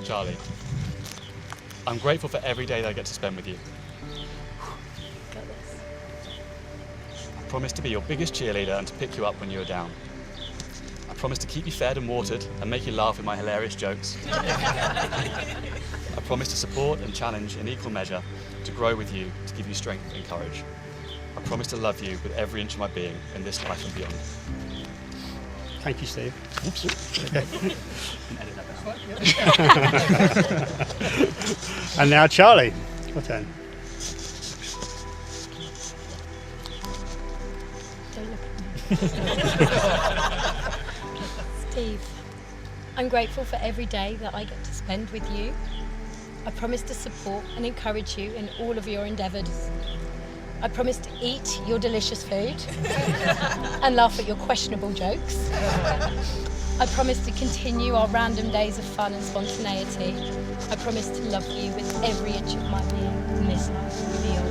Charlie, I'm grateful for every day that I get to spend with you. Got this. I promise to be your biggest cheerleader and to pick you up when you are down. I promise to keep you fed and watered and make you laugh with my hilarious jokes. I promise to support and challenge in equal measure, to grow with you, to give you strength and courage. I promise to love you with every inch of my being in this life and beyond. Thank you, Steve. Oops. Okay. Edit that out. And now Charlie, your turn. Don't look at me. Steve, I'm grateful for every day that I get to spend with you. I promise to support and encourage you in all of your endeavours. I promise to eat your delicious food and laugh at your questionable jokes. I promise to continue our random days of fun and spontaneity. I promise to love you with every inch of my being in this life and beyond.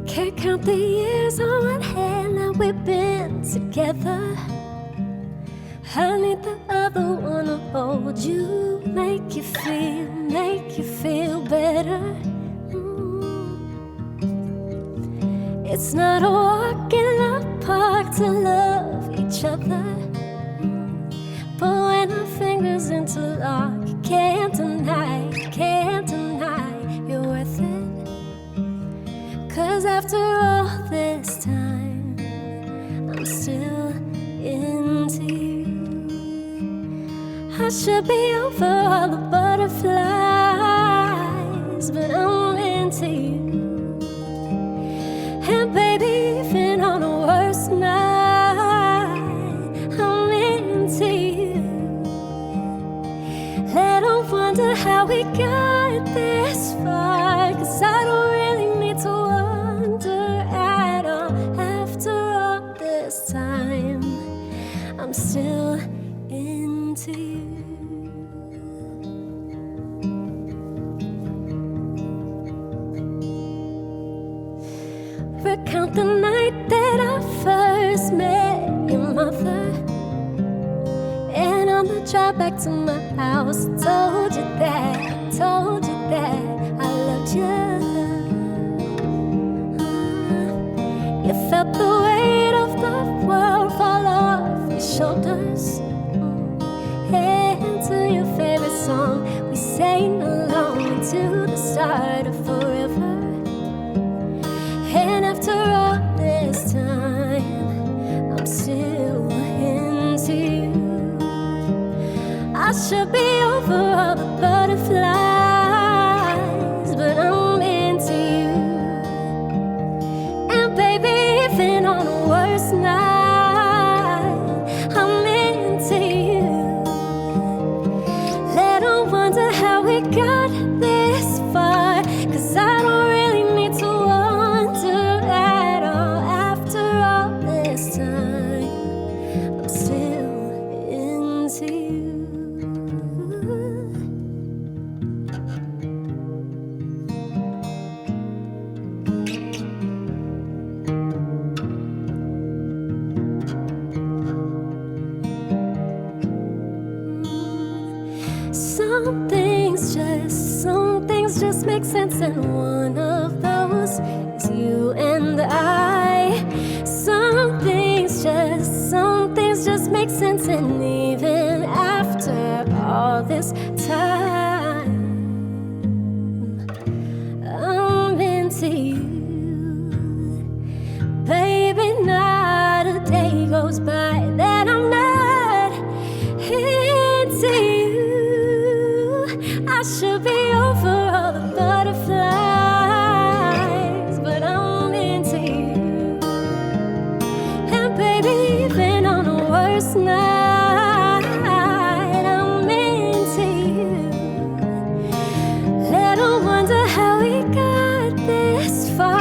Can't count the years on one hand that we've been together. I need the other one to hold you, make you feel better. It's not a walk in the park to love each other, but when our fingers interlock, can't deny you're worth it. 'Cause after all this time, I'm still into you. I should be over all the butterflies, but I'm into you. And baby, even on the worst night, I'm into you. Let them wonder how we got this far, 'cause I don't really need to wonder at all. After all this time, I'm still into you. Recount the night that I first met your mother, and on the drive back to my house, told you that I loved you. You felt the weight of the world fall off your shoulders, and to your favorite song we sang along to the start of forever. And after all this time, I'm still into you. I should be over all the butterflies, but I'm into you. And baby, even on the worst night, I'm into you. Let them wonder how we got this far, 'cause I don't really need to wonder at all. After all this time, I'm still into you. Some things just just make sense, and one of those is you and I. Some things just make sense, and even after all this time, I'm into you. Baby, not a day goes by that I'm not into you. I should be over all the butterflies, but I'm into you. And baby, even on the worst night, I'm into you. Little wonder how we got this far.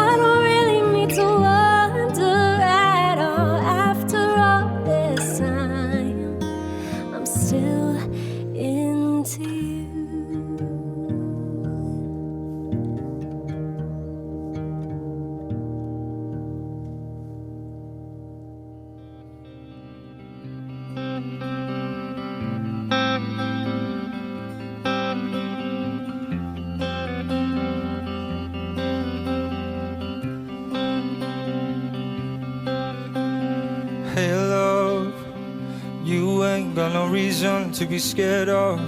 I don't really need to wonder at all. After all this time, I'm still into you. Hey love, you ain't got no reason to be scared of.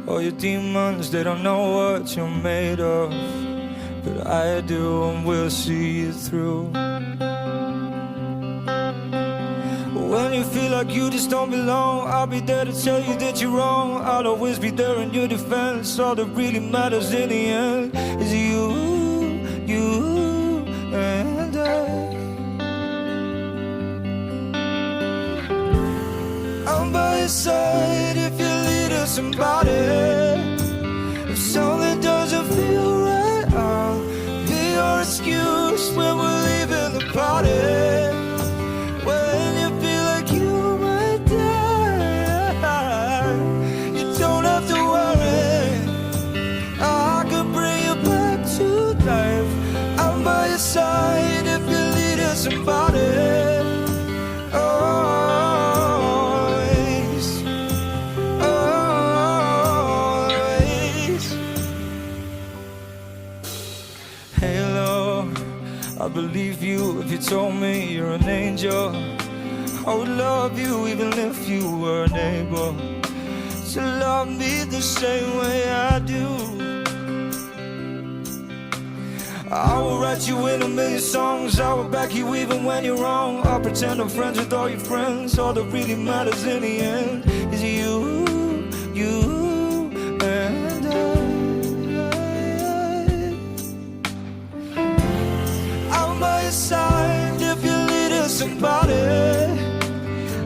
All your demons, they don't know what you're made of. But I do, and we'll see it through. When you feel like you just don't belong, I'll be there to tell you that you're wrong. I'll always be there in your defense. All that really matters in the end is you and I. I'm by your side if you lead us somebody. If something doesn't feel right, I'll be your excuse when we're leaving the party. When you feel like you might die, you don't have to worry, I can bring you back to life. I'm by your side if you lead us somebody. I believe you if you told me you're an angel. I would love you even if you were a neighbor. To love me the same way I do. I will write you in a million songs. I will back you even when you're wrong. I'll pretend I'm friends with all your friends. All that really matters in the end is you and I. Side if you lead us somebody.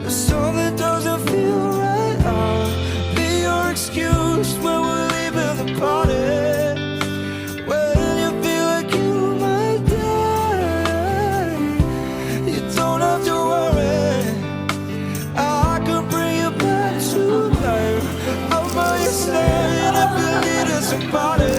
If something doesn't feel right, I'll be your excuse when we're leaving the party. When you feel like you might die, you don't have to worry, I can bring you back to life. I'm by your side if you lead us somebody.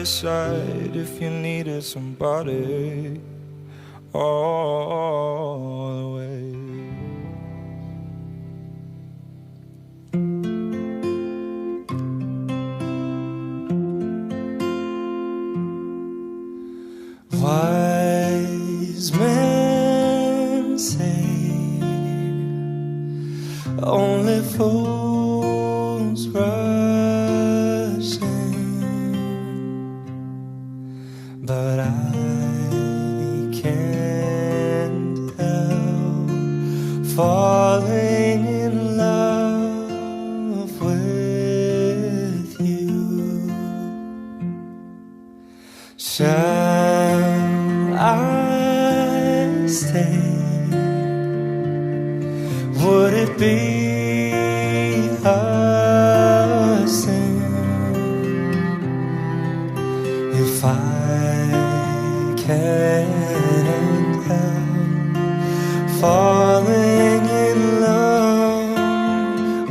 Side if you needed somebody all the way. Wise men say only fools rush in, but I can't help falling in love with you. Shall I stay? Would it be a sin if I can't help falling in love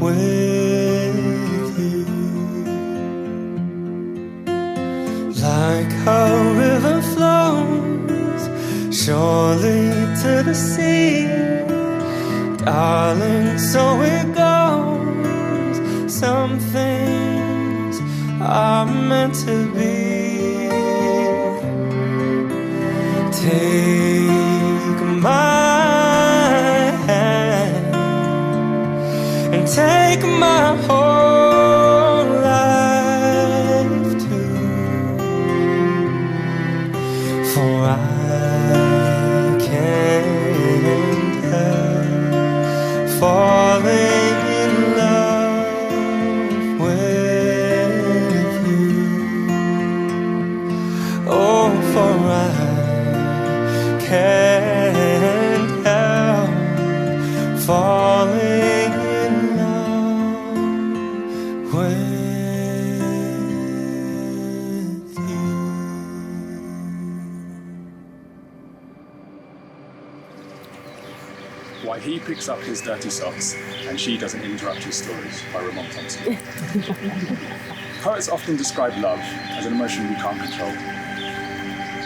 surely to the sea. Darling, so it goes. Some things are meant to be. Take my hand and take my whole life too. For I can't help falling in love with you. Oh, for I can't help falling in love with you. Why he picks up his dirty socks and she doesn't interrupt his stories, by Ramon Thompson. Poets often describe love as an emotion we can't control,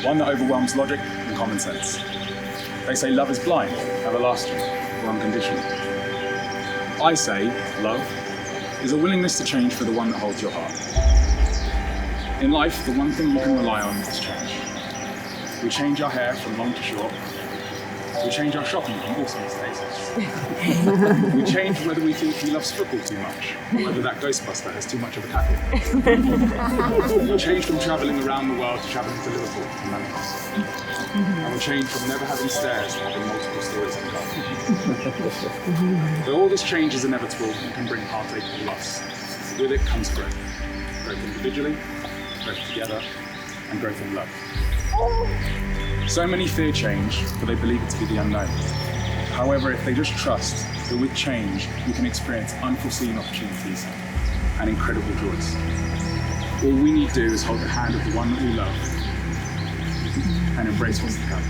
one that overwhelms logic and common sense. They say love is blind, everlasting, or unconditional. I say love is a willingness to change for the one that holds your heart. In life, the one thing you can rely on is change. We change our hair from long to short. We change our shopping from awesome to tasty. We change whether we think he loves football too much, or whether that Ghostbuster has too much of a cackle. We change from travelling around the world to travelling to Liverpool and London. And we change from never having stairs to having multiple stories to come. Though all this change is inevitable and can bring heartache and loss, with it comes growth. Growth individually, growth together, and growth in love. So many fear change, but they believe it to be the unknown. However, if they just trust that with change, we can experience unforeseen opportunities and incredible joys. All we need to do is hold the hand of the one that we love and embrace what's to come.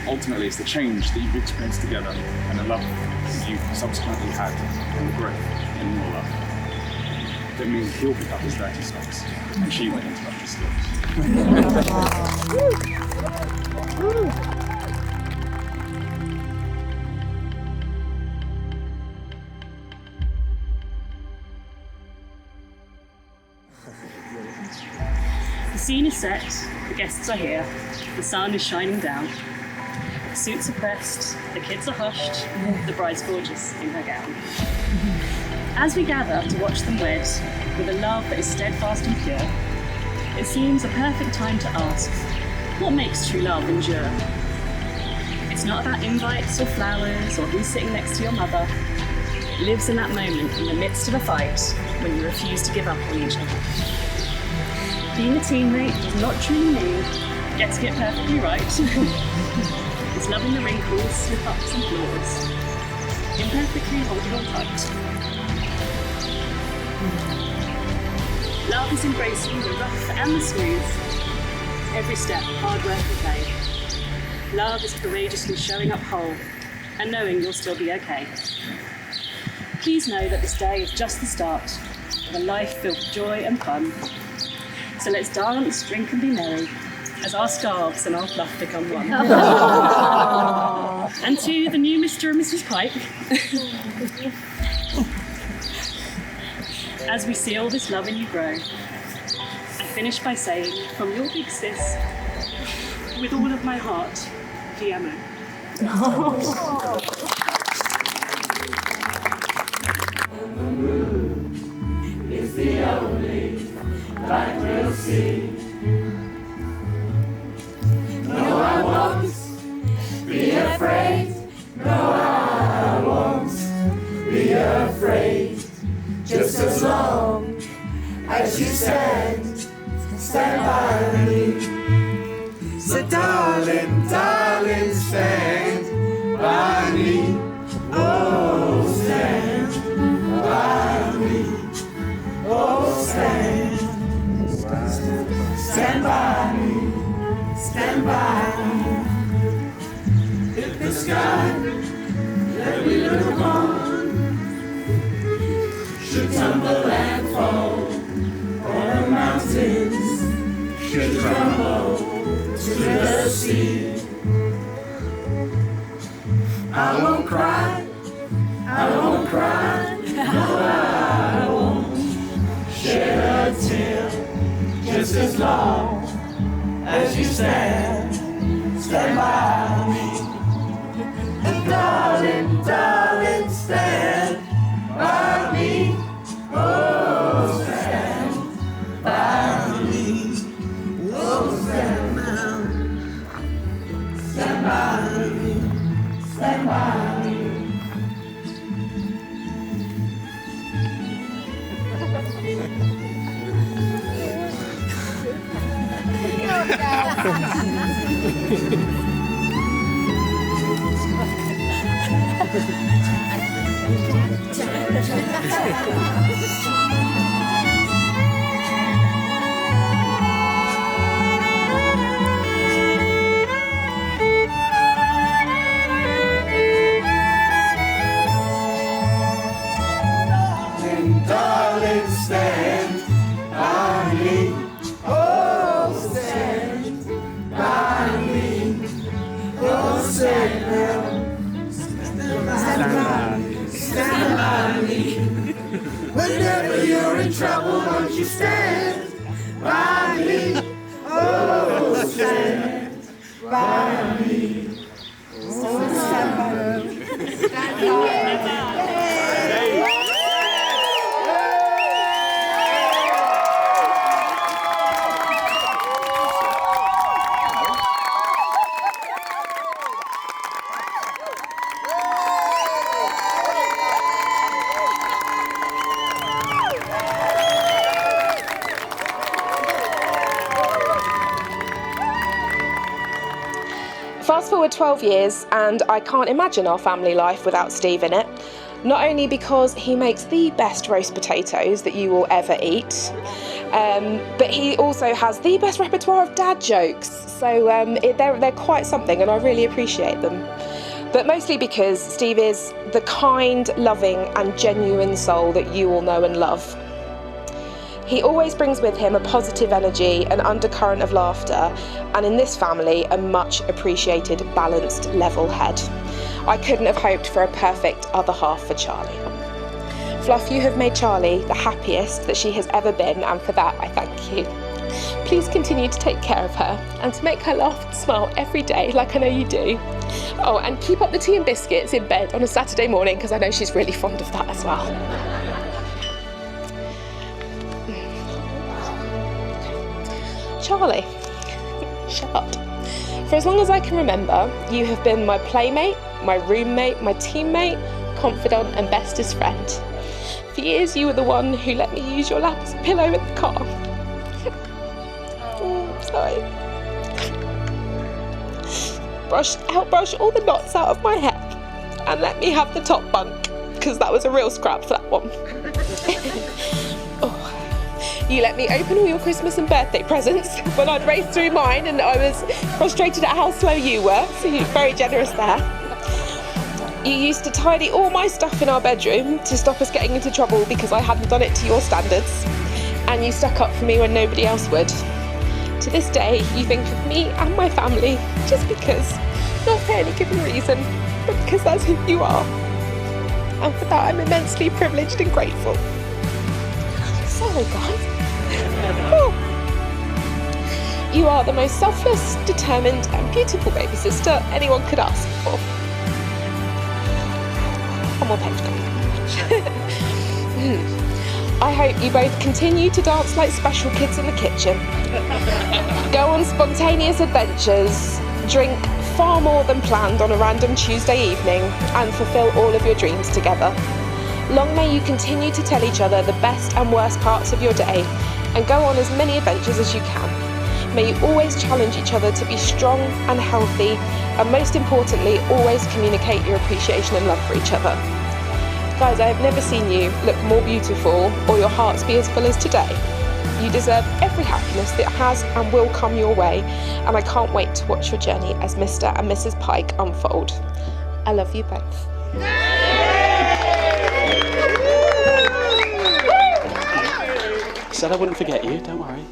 Ultimately, it's the change that you've experienced together and the love that you've subsequently had and the growth in your love that means he'll pick up his dirty socks and she won't interrupt his stories. The scene is set, the guests are here, the sun is shining down. The suits are pressed, the kids are hushed, the bride's gorgeous in her gown. As we gather to watch them wed, with a love that is steadfast and pure, it seems a perfect time to ask, what makes true love endure? It's not about invites or flowers or who's sitting next to your mother. It lives in that moment in the midst of a fight when you refuse to give up on each other. Being a teammate does not truly mean getting it perfectly right. It's loving the wrinkles, slip-ups and flaws, imperfectly holding on tight. Love is embracing the rough and the smooth, every step hard work and play. Love is courageously showing up whole and knowing you'll still be okay. Please know that this day is just the start of a life filled with joy and fun. So let's dance, drink and be merry as our scarves and our fluff become one. And to the new Mr. and Mrs. Pike, as we see all this love in you grow, I finish by saying, from your big sis, with all of my heart, ti amo. Is the only light we'll see. No, I won't be afraid. No, I won't be afraid. Just as long as you stand by me. So darling, darling, stand by me. Oh, stand by me. Oh, stand by me. Stand by me. If the sky that we look upon should tumble and fall, or the mountains should crumble to the sea, I won't cry, I won't cry, no, I won't shed a tear, just as long as you stand by me. And darling, darling, stand by me. Oh, stand by me. Oh, stand by me. Stand by me. Darling, stand by me. Oh, stand by me. Oh, stand by me. Whenever you're in trouble, won't you stand by me? Oh, stand by me. Oh, stand by me. Stand by me. Fast forward 12 years and I can't imagine our family life without Steve in it. Not only because he makes the best roast potatoes that you will ever eat, but he also has the best repertoire of dad jokes. So they're quite something and I really appreciate them. But mostly because Steve is the kind, loving and genuine soul that you all know and love. He always brings with him a positive energy, an undercurrent of laughter, and in this family, a much appreciated, balanced, level head. I couldn't have hoped for a perfect other half for Charlie. Fluff, you have made Charlie the happiest that she has ever been, and for that I thank you. Please continue to take care of her and to make her laugh and smile every day like I know you do. Oh, and keep up the tea and biscuits in bed on a Saturday morning because I know she's really fond of that as well. Charlie, shut up. For as long as I can remember, you have been my playmate, my roommate, my teammate, confidant and bestest friend. For years you were the one who let me use your lap as a pillow in the car. Oh, sorry. Brush all the knots out of my head and let me have the top bunk, because that was a real scrap for that one. You let me open all your Christmas and birthday presents when I'd raced through mine and I was frustrated at how slow you were, so you're very generous there. You used to tidy all my stuff in our bedroom to stop us getting into trouble because I hadn't done it to your standards, and you stuck up for me when nobody else would. To this day, you think of me and my family just because, not for any given reason, but because that's who you are. And for that, I'm immensely privileged and grateful. Sorry, guys. Oh. You are the most selfless, determined and beautiful baby sister anyone could ask for. One more page, I hope you both continue to dance like special kids in the kitchen, go on spontaneous adventures, drink far more than planned on a random Tuesday evening, and fulfill all of your dreams together. Long may you continue to tell each other the best and worst parts of your day, and go on as many adventures as you can. May you always challenge each other to be strong and healthy, and most importantly, always communicate your appreciation and love for each other. Guys, I have never seen you look more beautiful or your hearts be as full as today. You deserve every happiness that has and will come your way, and I can't wait to watch your journey as Mr. and Mrs. Pike unfold. I love you both. Said I wouldn't forget you, don't worry.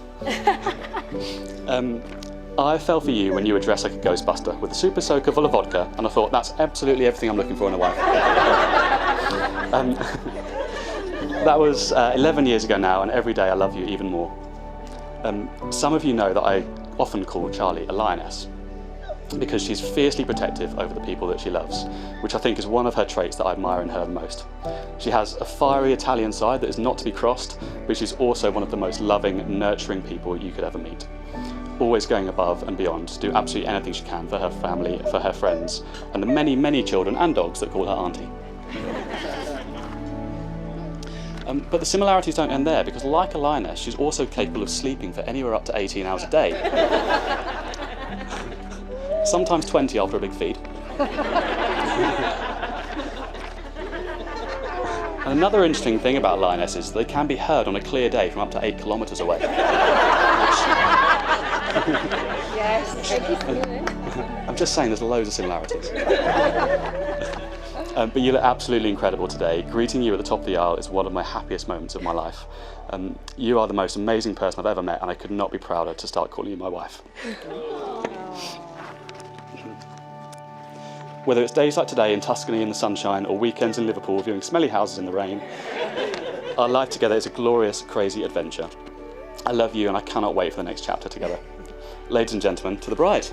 I fell for you when you were dressed like a Ghostbuster with a super soaker full of vodka, and I thought that's absolutely everything I'm looking for in a wife. That was 11 years ago now, and every day I love you even more. Some of you know that I often call Charlie a lioness, because she's fiercely protective over the people that she loves, which I think is one of her traits that I admire in her the most. She has a fiery Italian side that is not to be crossed, but she's also one of the most loving, nurturing people you could ever meet. Always going above and beyond to do absolutely anything she can for her family, for her friends, and the many, many children and dogs that call her auntie. But the similarities don't end there, because like a lioness, she's also capable of sleeping for anywhere up to 18 hours a day. Sometimes 20 after a big feed. And another interesting thing about lionesses is they can be heard on a clear day from up to 8 kilometres away. Yes, thank you for doing. I'm just saying there's loads of similarities. But you look absolutely incredible today. Greeting you at the top of the aisle is one of my happiest moments of my life. You are the most amazing person I've ever met, and I could not be prouder to start calling you my wife. Whether it's days like today in Tuscany in the sunshine, or weekends in Liverpool viewing smelly houses in the rain, our life together is a glorious, crazy adventure. I love you, and I cannot wait for the next chapter together. Ladies and gentlemen, to the bride.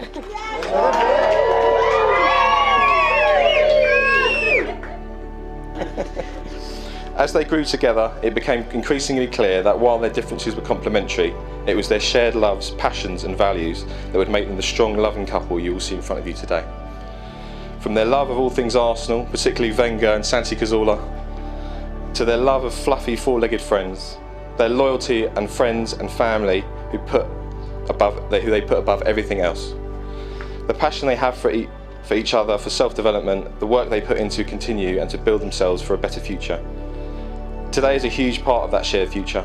As they grew together, it became increasingly clear that while their differences were complementary, it was their shared loves, passions and values that would make them the strong, loving couple you will see in front of you today. From their love of all things Arsenal, particularly Wenger and Santi Cazorla, to their love of fluffy four-legged friends, their loyalty and friends and family who they put above everything else. The passion they have for each other, for self-development, the work they put in to continue and to build themselves for a better future. Today is a huge part of that shared future,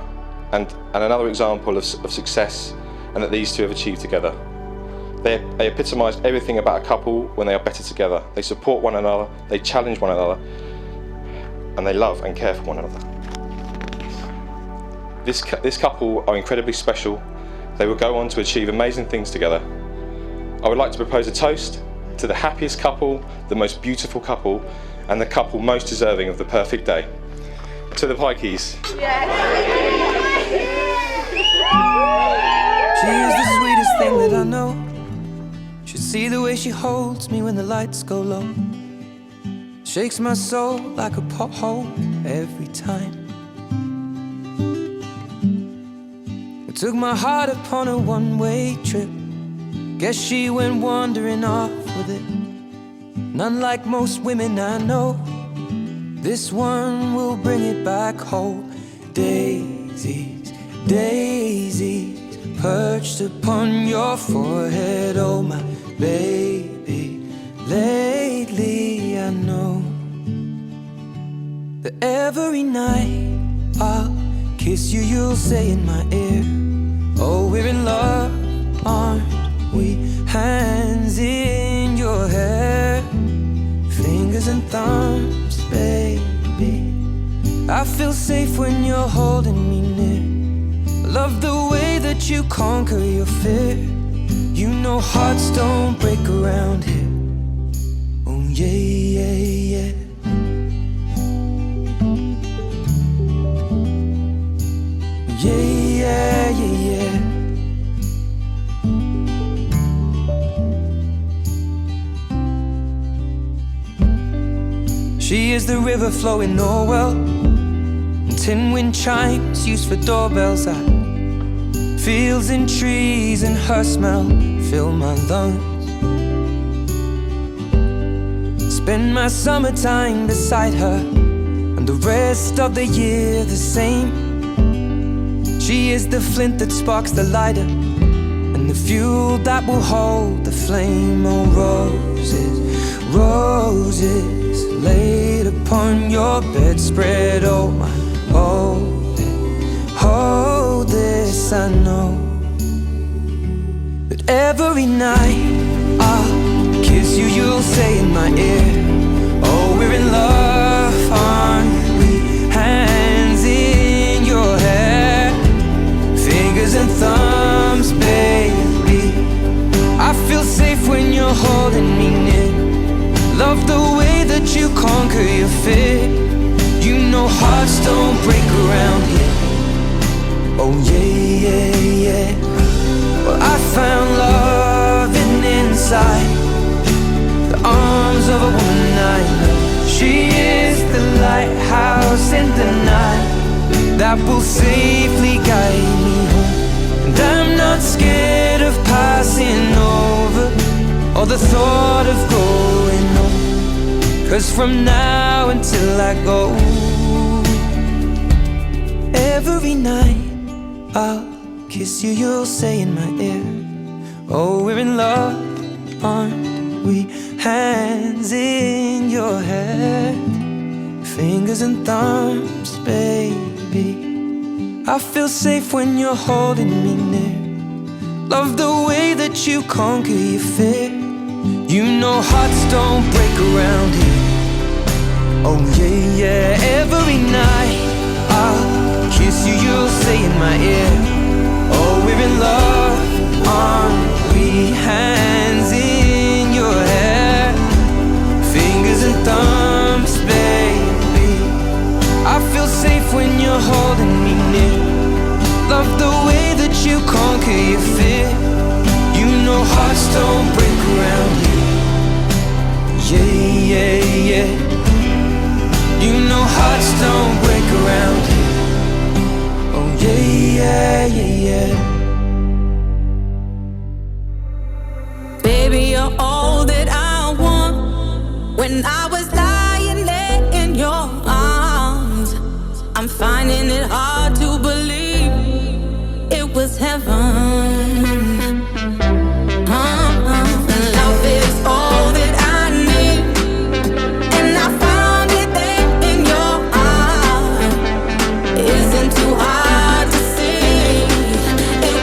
and another example of success and that these two have achieved together. They epitomise everything about a couple when they are better together. They support one another, they challenge one another, and they love and care for one another. This couple are incredibly special. They will go on to achieve amazing things together. I would like to propose a toast to the happiest couple, the most beautiful couple, and the couple most deserving of the perfect day. To the Pikeys. She is the sweetest thing that I know. Should see the way she holds me when the lights go low. Shakes my soul like a pothole every time. I took my heart upon a one-way trip. Guess she went wandering off with it. And unlike most women I know, this one will bring it back home. Daisies, daisies, perched upon your forehead, oh my baby. Lately I know that every night I'll kiss you, you'll say in my ear, oh, we're in love, aren't we? Hands in your hair, fingers and thumbs, baby. I feel safe when you're holding me near. I love the way that you conquer your fear. You know hearts don't break around here. Oh yeah, yeah, yeah. Yeah, yeah, yeah, yeah. She is the river flowing Norwell, and tin wind chimes used for doorbells. Fields and trees and her smell fill my lungs. Spend my summertime beside her, and the rest of the year the same. She is the flint that sparks the lighter, and the fuel that will hold the flame. Oh, roses, roses laid upon your bedspread. Oh my, hold it, hold this. I know that every night I'll kiss you, you'll say in my ear, oh, we're in love, aren't we? Hands in your hair, fingers and thumbs, baby. Love the way that you conquer your fear. You know hearts don't break around here. Oh yeah, yeah, yeah. Well, I found love inside the arms of a woman I know. She is the lighthouse in the night that will safely guide me home. And I'm not scared of passing over or the thought of going home. 'Cause from now until I go, every night I'll kiss you, you'll say in my ear, oh, we're in love, aren't we? Hands in your hair, fingers and thumbs, baby. I feel safe when you're holding me near. Love the way that you conquer your fear. You know hearts don't break around here. Oh yeah, yeah. Every night I'll kiss you, you'll say in my ear, oh, we're in love, aren't we? Hands in your hair, fingers and thumbs, baby. I feel safe when you're holding me near. Love the way that you conquer your fear. You know hearts don't break around here. Yeah, yeah, yeah. You know hearts don't break around here. Oh yeah, yeah, yeah, yeah. Baby, you're all that I want. When I was lying there in your arms, I'm finding it hard to believe it was heaven. Love is all that I need, and I found it there in your arms. Isn't too hard to see. It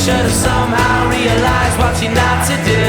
should have somehow realized what you're not to do.